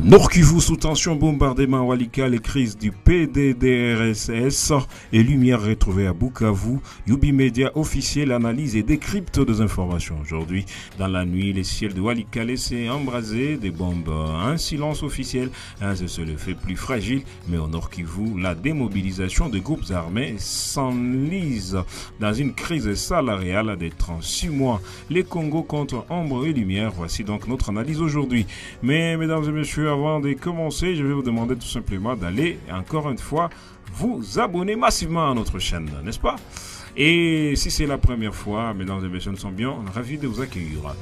Nord-Kivu sous tension, bombardement Walikale, crise du PDDRSS et lumière retrouvée à Bukavu. Yubi Media officiel analyse et décrypte des informations. Aujourd'hui, dans la nuit, les ciels de Walikale s'est embrasé des bombes. Un silence officiel, c'est le fait plus fragile, mais au Nord-Kivu, la démobilisation des groupes armés s'enlise dans une crise salariale des 36 mois. Les Congos contre ombre et lumière, voici donc notre analyse aujourd'hui. Mais mesdames et messieurs, avant de commencer, je vais vous demander tout simplement d'aller, encore une fois, vous abonner massivement à notre chaîne, n'est-ce pas? Et si c'est la première fois, mesdames et messieurs, nous sommes bien ravis de vous accueillir.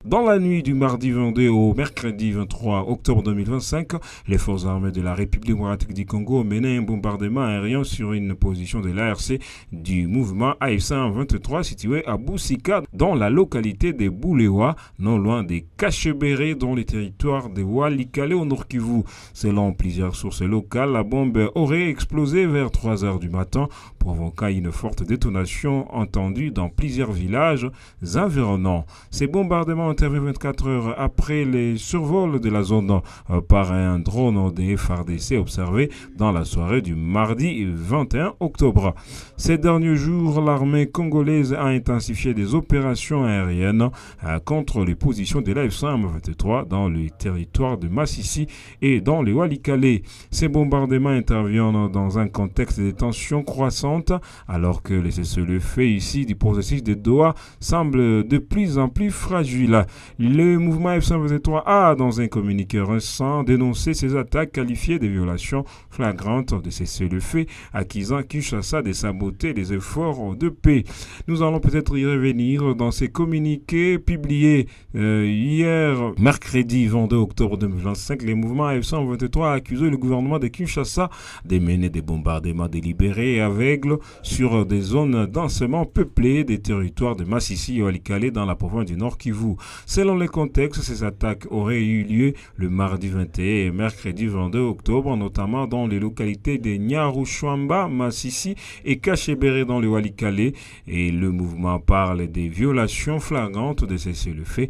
Dans la nuit du mardi 22 au mercredi 23 octobre 2025, les forces armées de la République démocratique du Congo ont mené un bombardement aérien sur une position de l'ARC du mouvement AF123 situé à Boussika, dans la localité de Boulewa, non loin des Kachebere, dans les territoires de Walikale au Nord-Kivu. Selon plusieurs sources locales, la bombe aurait explosé vers 3 h du matin, provoquant une forte détonation entendue dans plusieurs villages environnants. Ces bombardements interviennent 24 heures après les survols de la zone par un drone des FARDC observé dans la soirée du mardi 21 octobre. Ces derniers jours, l'armée congolaise a intensifié des opérations aériennes contre les positions de l'AF123 dans le territoire de Massissi et dans les Walikale. Ces bombardements interviennent dans un contexte de tensions croissantes alors que le cessez-le-feu ici du processus de Doha semble de plus en plus fragile. Le mouvement F123 a, dans un communiqué récent, dénoncé ces attaques qualifiées de violations flagrantes de cessez-le-feu, accusant Kinshasa de saboter les efforts de paix. Nous allons peut-être y revenir dans ces communiqués publiés hier, mercredi 22 octobre 2025. Le mouvement F123 a accusé le gouvernement de Kinshasa de mener des bombardements délibérés et aveugles sur des zones densément peuplées des territoires de Massissi et Walikale dans la province du Nord-Kivu. Selon les contextes, ces attaques auraient eu lieu le mardi 21 et mercredi 22 octobre, notamment dans les localités de Nyarushwamba, Massissi et Kachebere dans le Walikale. Et le mouvement parle des violations flagrantes de cessez-le-feu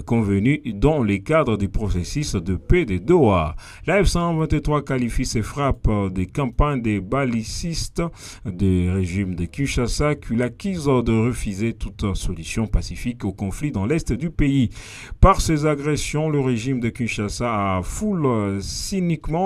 convenues dans le cadre du processus de paix de Doha. La F123 qualifie ces frappes des campagnes des balicistes du régime de Kinshasa qui l'accusent de refuser toute solution pacifique au conflit dans l'est du pays. Par ces agressions, le régime de Kinshasa a cyniquement